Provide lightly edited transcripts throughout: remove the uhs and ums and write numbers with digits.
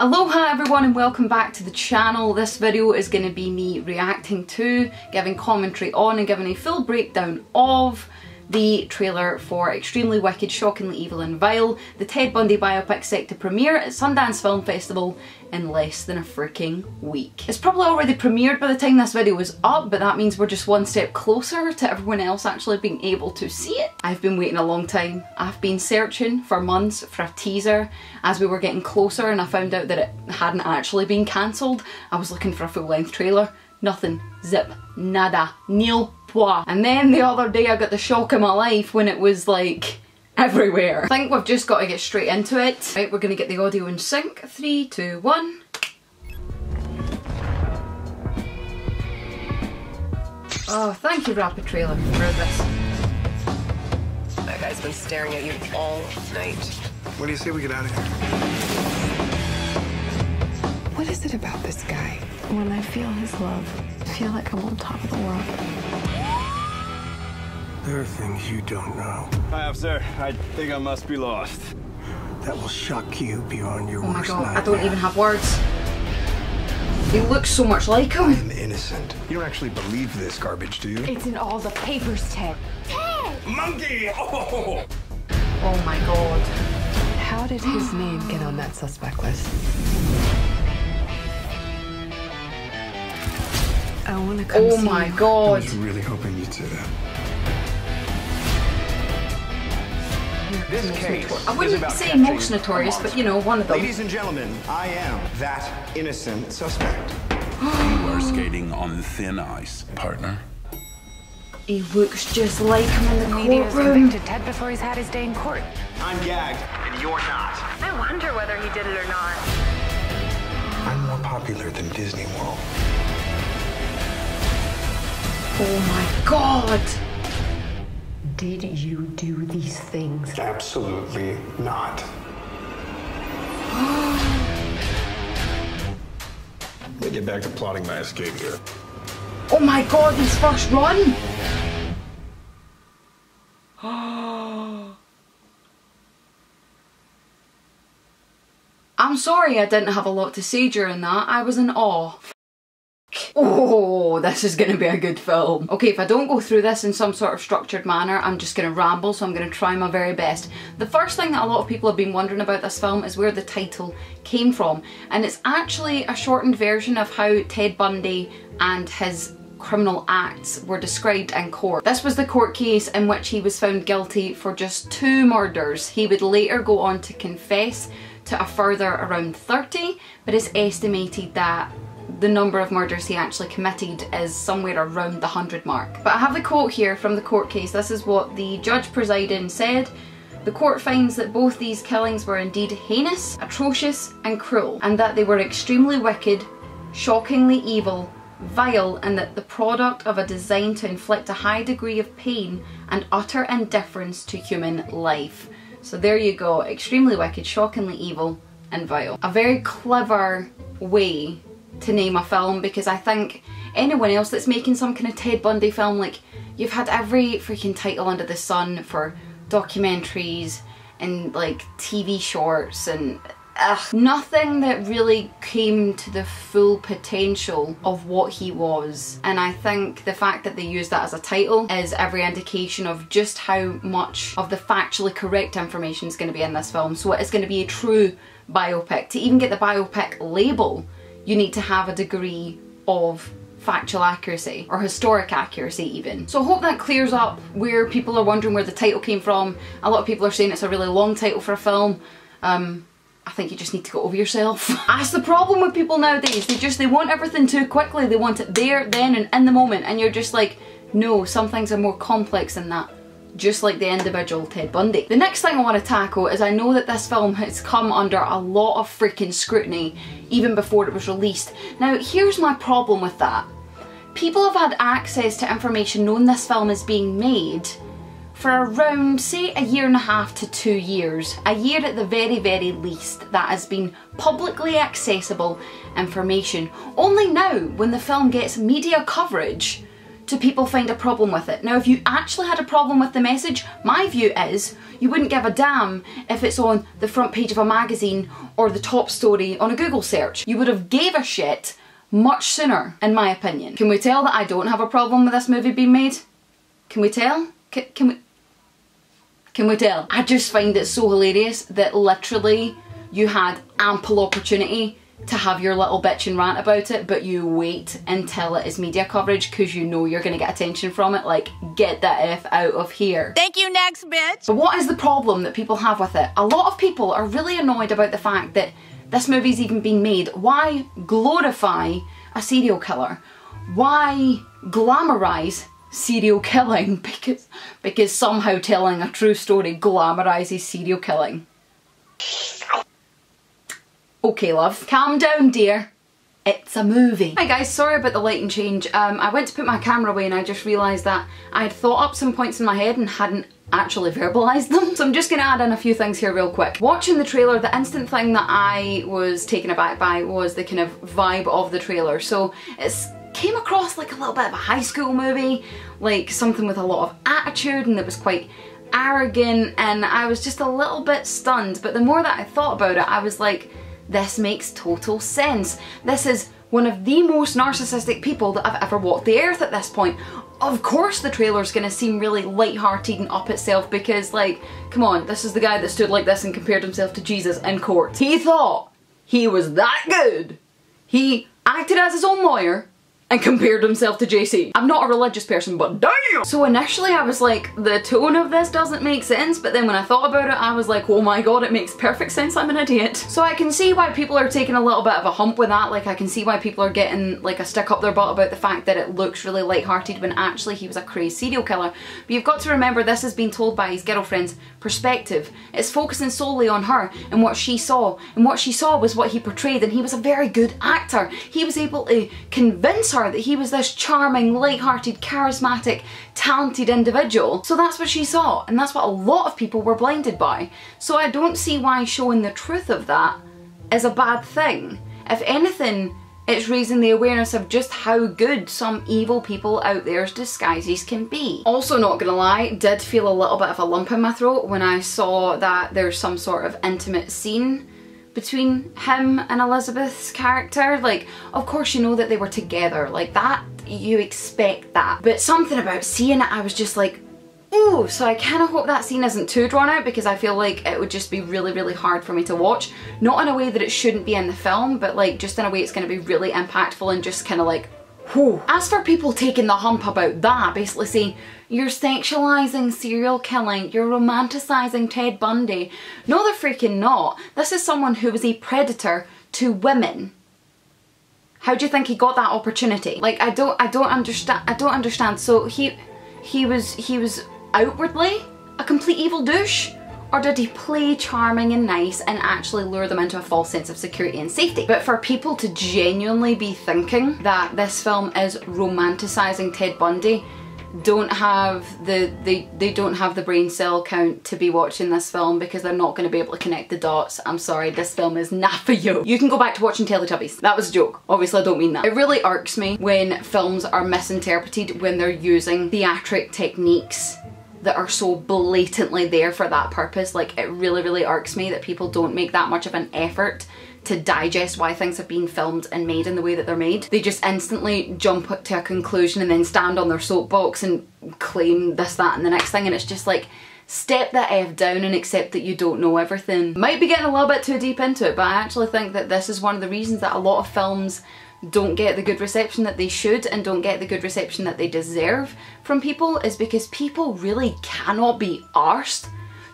Aloha everyone and welcome back to the channel. This video is going to be me reacting to, giving commentary on and giving a full breakdown of the trailer for Extremely Wicked, Shockingly Evil and Vile, the Ted Bundy biopic set to premiere at Sundance Film Festival in less than a freaking week. It's probably already premiered by the time this video is up, but that means we're just one step closer to everyone else actually being able to see it. I've been waiting a long time. I've been searching for months for a teaser as we were getting closer, and I found out that it hadn't actually been cancelled. I was looking for a full-length trailer. Nothing. Zip. Nada. Nil. Pois. And then the other day I got the shock of my life when it was like everywhere. I think we've just got to get straight into it. Right, we're gonna get the audio in sync. 3, 2, 1. Oh, thank you, Rapid Trailer, for this. That guy's been staring at you all night. What do you say we get out of here? What is it about this guy? When I feel his love, I feel like I'm on top of the world. There are things you don't know. Hi, officer. I think I must be lost. That will shock you beyond your Oh my worst god, nightmare. I don't even have words. He looks so much like him. I'm innocent. You don't actually believe this garbage, do you? It's in all the papers, Ted. Monkey! Oh! Oh my god. How did his name get on that suspect list? I want to come Oh see my you. I god. was really hoping you'd say that. This case I is wouldn't about say catching most notorious, but you know, one of them. Ladies and gentlemen, I am that innocent suspect. You are skating on thin ice, partner. He looks just like him in the Media's courtroom. convicted Ted before he's had his day in court. I'm gagged, and you're not. I wonder whether he did it or not. I'm more popular than Disney World. Oh my god. Did you do these things? Absolutely not. Let me get back to plotting my escape here. Oh my god, his first run. I'm sorry I didn't have a lot to say during that. I was in awe. Oh, this is going to be a good film. Okay, if I don't go through this in some sort of structured manner, I'm just going to ramble, so I'm going to try my very best. The first thing that a lot of people have been wondering about this film is where the title came from, and it's actually a shortened version of how Ted Bundy and his criminal acts were described in court. This was the court case in which he was found guilty for just 2 murders. He would later go on to confess to a further around 30, but it's estimated that the number of murders he actually committed is somewhere around the 100 mark. But I have the quote here from the court case. This is what the judge presiding said. The court finds that both these killings were indeed heinous, atrocious and cruel, and that they were extremely wicked, shockingly evil, vile, and that the product of a design to inflict a high degree of pain and utter indifference to human life. So there you go, extremely wicked, shockingly evil and vile. A very clever way to name a film, because I think anyone else that's making some kind of Ted Bundy film, like, you've had every freaking title under the sun for documentaries and like TV shorts and nothing that really came to the full potential of what he was. And I think the fact that they used that as a title is every indication of just how much of the factually correct information is going to be in this film. So it is going to be a true biopic. To even get the biopic label, you need to have a degree of factual accuracy, or historic accuracy even. So I hope that clears up where people are wondering where the title came from. A lot of people are saying it's a really long title for a film. I think you just need to go over yourself. That's the problem with people nowadays. They want everything too quickly. They want it there, then, and in the moment. And you're just like, no, some things are more complex than that. Just like the individual Ted Bundy. The next thing I want to tackle is I know that this film has come under a lot of freaking scrutiny even before it was released. Now, here's my problem with that. People have had access to information knowing this film is being made for around, say, 1.5 to 2 years. A year at the very, very least, that has been publicly accessible information. Only now, when the film gets media coverage, do people find a problem with it? Now, if you actually had a problem with the message, my view is you wouldn't give a damn if it's on the front page of a magazine or the top story on a Google search. You would have gave a shit much sooner, in my opinion. Can we tell that I don't have a problem with this movie being made? Can we tell? Can we tell? I just find it so hilarious that literally you had ample opportunity to have your little bitch and rant about it, but you wait until it is media coverage because you know you're gonna get attention from it. Like, get the F out of here. Thank you, next bitch. But what is the problem that people have with it? A lot of people are really annoyed about the fact that this movie's even being made. Why glorify a serial killer? Why glamorize serial killing? Because somehow telling a true story glamorizes serial killing. Okay, love. Calm down, dear. It's a movie. Hi guys, sorry about the lighting change. I went to put my camera away and I just realised that I had thought up some points in my head and hadn't actually verbalised them. So I'm just going to add in a few things here real quick. Watching the trailer, the instant thing that I was taken aback by was the kind of vibe of the trailer. So it came across like a little bit of a high school movie, like something with a lot of attitude and it was quite arrogant, and I was just a little bit stunned. But the more that I thought about it, I was like, this makes total sense. This is one of the most narcissistic people that I've ever walked the earth at this point. Of course the trailer's gonna seem really light-hearted and up itself because, like, come on, this is the guy that stood like this and compared himself to Jesus in court. He thought he was that good. He acted as his own lawyer and compared himself to JC. I'm not a religious person, but damn! So initially I was like, the tone of this doesn't make sense, but then when I thought about it, I was like, oh my god, it makes perfect sense, I'm an idiot. So I can see why people are taking a little bit of a hump with that. Like, I can see why people are getting like a stick up their butt about the fact that it looks really lighthearted when actually he was a crazed serial killer. But you've got to remember, this is being told by his girlfriend's perspective. It's focusing solely on her and what she saw, and what she saw was what he portrayed, and he was a very good actor. He was able to convince her that he was this charming, light-hearted, charismatic, talented individual. So that's what she saw, and that's what a lot of people were blinded by. So I don't see why showing the truth of that is a bad thing. If anything, it's raising the awareness of just how good some evil people out there's disguises can be. Also, not gonna lie, did feel a little bit of a lump in my throat when I saw that there's some sort of intimate scene between him and Elizabeth's character. Like, of course you know that they were together, like that, you expect that. But something about seeing it, I was just like, ooh, so I kind of hope that scene isn't too drawn out because I feel like it would just be really, really hard for me to watch. Not in a way that it shouldn't be in the film, but like just in a way it's going to be really impactful and just kind of like, whew. As for people taking the hump about that, basically saying, you're sexualizing serial killing, you're romanticizing Ted Bundy. No, they're freaking not. This is someone who was a predator to women. How do you think he got that opportunity? Like, I don't understand. So he was outwardly a complete evil douche? Or did he play charming and nice and actually lure them into a false sense of security and safety? But for people to genuinely be thinking that this film is romanticizing Ted Bundy, they don't have the brain cell count to be watching this film because they're not going to be able to connect the dots. I'm sorry, this film is not for you. You can go back to watching Teletubbies. That was a joke. Obviously I don't mean that. It really irks me when films are misinterpreted when they're using theatric techniques that are so blatantly there for that purpose. Like, it really, really irks me that people don't make that much of an effort to digest why things have been filmed and made in the way that they're made. They just instantly jump to a conclusion and then stand on their soapbox and claim this, that and the next thing, and it's just like, step the F down and accept that you don't know everything. Might be getting a little bit too deep into it, but I actually think that this is one of the reasons that a lot of films don't get the good reception that they should and don't get the good reception that they deserve from people, is because people really cannot be arsed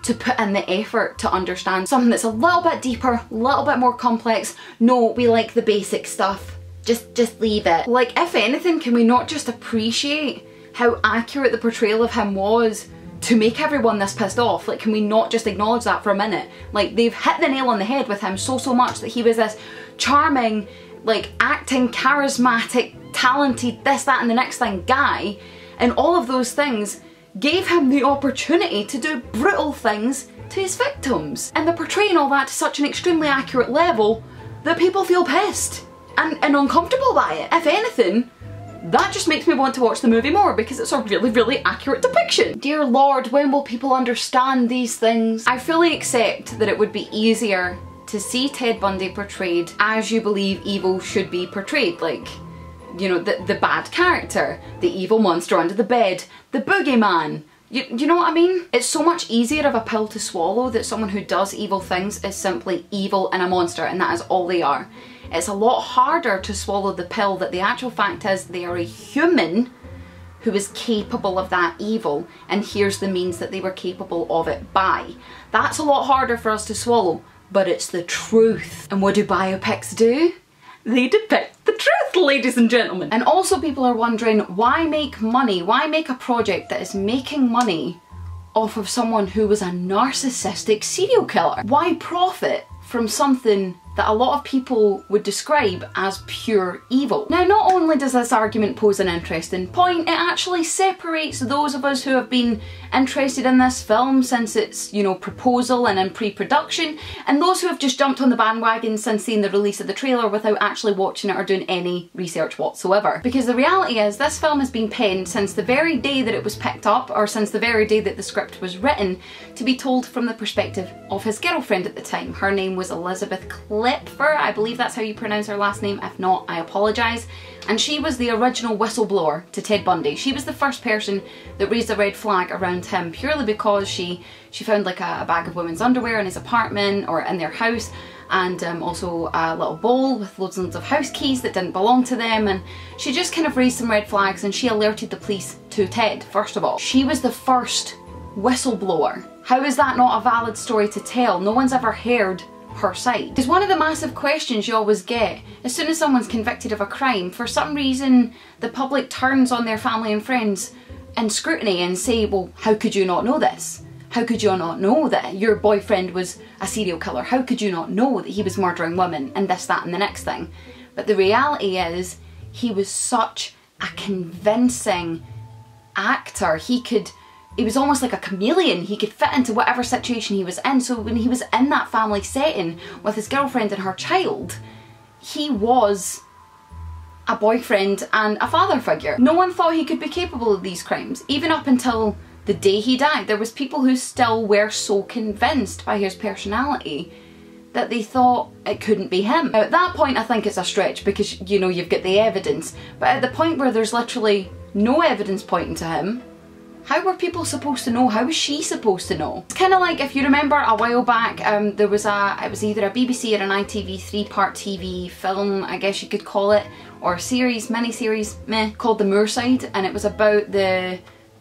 to put in the effort to understand something that's a little bit deeper, a little bit more complex. No, we like the basic stuff. Just leave it. Like, if anything, can we not just appreciate how accurate the portrayal of him was to make everyone this pissed off? Like, can we not just acknowledge that for a minute? Like, they've hit the nail on the head with him so much that he was this charming, like, acting, charismatic, talented, this, that and the next thing guy, and all of those things gave him the opportunity to do brutal things to his victims. And they're portraying all that to such an extremely accurate level that people feel pissed and uncomfortable by it. If anything, that just makes me want to watch the movie more because it's a really, really accurate depiction. Dear Lord, when will people understand these things? I fully accept that it would be easier to see Ted Bundy portrayed as you believe evil should be portrayed, like, you know, the bad character, the evil monster under the bed, the boogeyman. You know what I mean? It's so much easier of a pill to swallow that someone who does evil things is simply evil and a monster, and that is all they are. It's a lot harder to swallow the pill that the actual fact is they are a human who is capable of that evil, and here's the means that they were capable of it by. That's a lot harder for us to swallow, but it's the truth. And what do biopics do? They depict the truth, ladies and gentlemen. And also people are wondering, why make money? Why make a project that is making money off of someone who was a narcissistic serial killer? Why profit from something that a lot of people would describe as pure evil? Now, not only does this argument pose an interesting point, it actually separates those of us who have been interested in this film since its, you know, proposal and in pre-production, and those who have just jumped on the bandwagon since seeing the release of the trailer without actually watching it or doing any research whatsoever. Because the reality is, this film has been penned since the very day that it was picked up, or since the very day that the script was written, to be told from the perspective of his girlfriend at the time. Her name was Elizabeth Klipfer, I believe that's how you pronounce her last name. If not, I apologise. And she was the original whistleblower to Ted Bundy. She was the first person that raised a red flag around him, purely because she found like a bag of women's underwear in his apartment or in their house, and also a little bowl with loads and loads of house keys that didn't belong to them, and she just kind of raised some red flags, and she alerted the police to Ted, first of all. She was the first whistleblower. How is that not a valid story to tell? No one's ever heard her side. Because one of the massive questions you always get as soon as someone's convicted of a crime, for some reason the public turns on their family and friends in scrutiny and say, well, how could you not know this? How could you not know that your boyfriend was a serial killer? How could you not know that he was murdering women and this, that and the next thing? But the reality is, he was such a convincing actor. He was almost like a chameleon. He could fit into whatever situation he was in. So when he was in that family setting with his girlfriend and her child, he was a boyfriend and a father figure. No one thought he could be capable of these crimes. Even up until the day he died, there was people who still were so convinced by his personality that they thought it couldn't be him. Now, at that point, I think it's a stretch because, you know, you've got the evidence. But at the point where there's literally no evidence pointing to him, how were people supposed to know? How was she supposed to know? It's kind of like, if you remember a while back, there was it was either a BBC or an ITV 3-part TV film, I guess you could call it, or series, mini-series, called The Moorside, and it was about the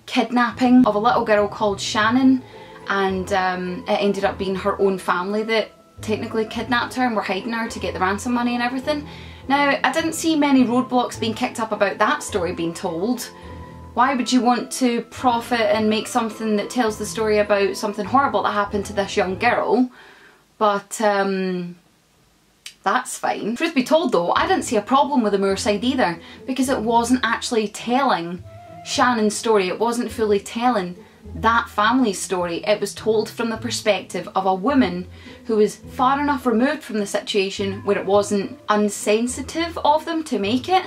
kidnapping of a little girl called Shannon, and it ended up being her own family that technically kidnapped her and were hiding her to get the ransom money and everything. Now, I didn't see many roadblocks being kicked up about that story being told. Why would you want to profit and make something that tells the story about something horrible that happened to this young girl? But that's fine. Truth be told though, I didn't see a problem with The Moorside either, because it wasn't actually telling Shannon's story. It wasn't fully telling that family's story. It was told from the perspective of a woman who was far enough removed from the situation where it wasn't unsensitive of them to make it,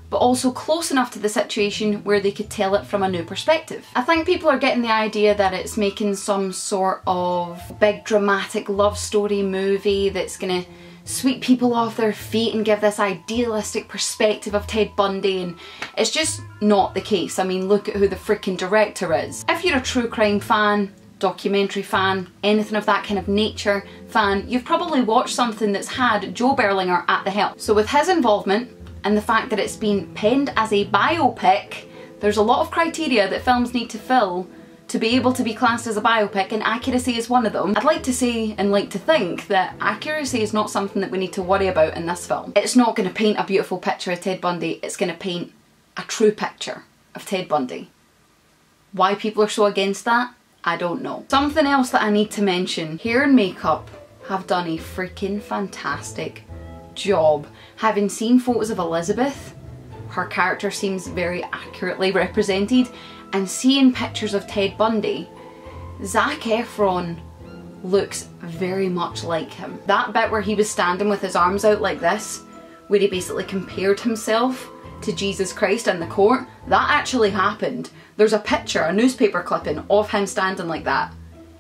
but also close enough to the situation where they could tell it from a new perspective. I think people are getting the idea that it's making some sort of big dramatic love story movie that's gonna sweep people off their feet and give this idealistic perspective of Ted Bundy, and it's just not the case. I mean, look at who the freaking director is. If you're a true crime fan, documentary fan, anything of that kind of nature fan, you've probably watched something that's had Joe Berlinger at the helm. So with his involvement, and the fact that it's been penned as a biopic, there's a lot of criteria that films need to fill to be able to be classed as a biopic, and accuracy is one of them. I'd like to say and like to think that accuracy is not something that we need to worry about in this film. It's not going to paint a beautiful picture of Ted Bundy, it's going to paint a true picture of Ted Bundy. Why people are so against that, I don't know. Something else that I need to mention, hair and makeup have done a freaking fantastic job. Having seen photos of Elizabeth, her character seems very accurately represented, and seeing pictures of Ted Bundy, Zac Efron looks very much like him. That bit where he was standing with his arms out like this, where he basically compared himself to Jesus Christ in the court, that actually happened. There's a picture, a newspaper clipping of him standing like that,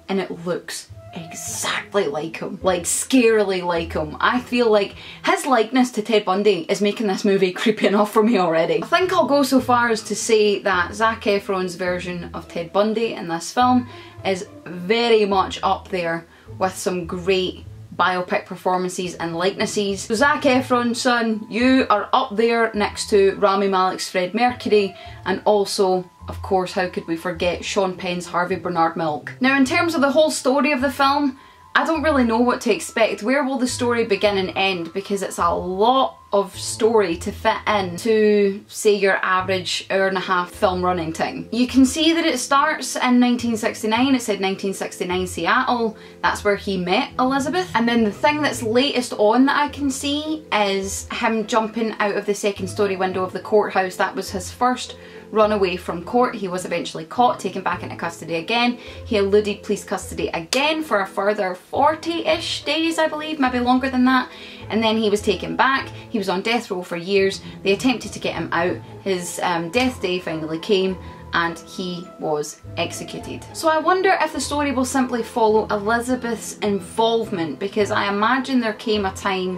and it looks exactly like him, like scarily like him. I feel like his likeness to Ted Bundy is making this movie creepy enough for me already. I think I'll go so far as to say that Zac Efron's version of Ted Bundy in this film is very much up there with some great biopic performances and likenesses. So Zac Efron, son, you are up there next to Rami Malek's Fred Mercury, and also, of course, how could we forget Sean Penn's Harvey Bernard Milk. Now, in terms of the whole story of the film, I don't really know what to expect. Where will the story begin and end? Because it's a lot of story to fit in to, say, your average hour-and-a-half film running time. You can see that it starts in 1969. It said 1969 Seattle. That's where he met Elizabeth. And then the thing that's latest on that I can see is him jumping out of the second story window of the courthouse. That was his first run away from court. He was eventually caught, taken back into custody again. He eluded police custody again for a further 40-ish days, I believe, maybe longer than that. And then he was taken back. He was on death row for years. They attempted to get him out. His death day finally came and he was executed. So I wonder if the story will simply follow Elizabeth's involvement, because I imagine there came a time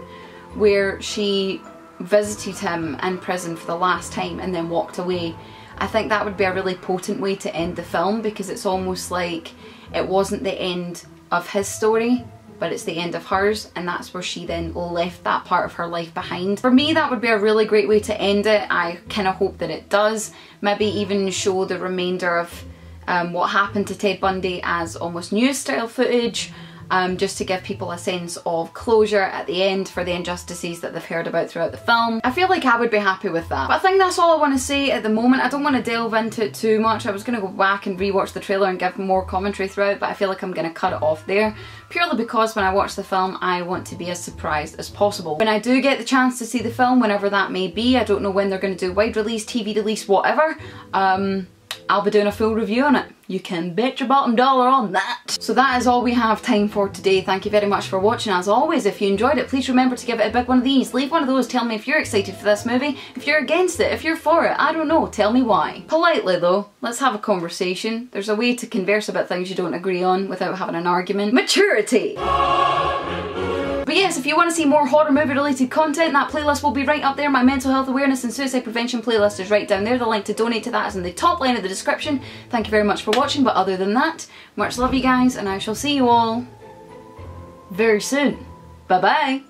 where she visited him in prison for the last time and then walked away. I think that would be a really potent way to end the film, because it's almost like it wasn't the end of his story, but it's the end of hers, and that's where she then left that part of her life behind. For me, that would be a really great way to end it. I kind of hope that it does. Maybe even show the remainder of what happened to Ted Bundy as almost news style footage, just to give people a sense of closure at the end for the injustices that they've heard about throughout the film. I feel like I would be happy with that. But I think that's all I want to say at the moment. I don't want to delve into it too much. I was going to go back and rewatch the trailer and give more commentary throughout, but I feel like I'm going to cut it off there, purely because when I watch the film I want to be as surprised as possible. When I do get the chance to see the film, whenever that may be, I don't know when they're going to do wide release, TV release, whatever, I'll be doing a full review on it. You can bet your bottom dollar on that. So that is all we have time for today. Thank you very much for watching. As always, if you enjoyed it, please remember to give it a big one of these. Leave one of those, tell me if you're excited for this movie, if you're against it, if you're for it, I don't know, tell me why. Politely though, let's have a conversation. There's a way to converse about things you don't agree on without having an argument. Maturity! But yes, if you want to see more horror movie related content, that playlist will be right up there. My mental health awareness and suicide prevention playlist is right down there. The link to donate to that is in the top line of the description. Thank you very much for watching, but other than that, much love you guys, and I shall see you all very soon. Bye bye!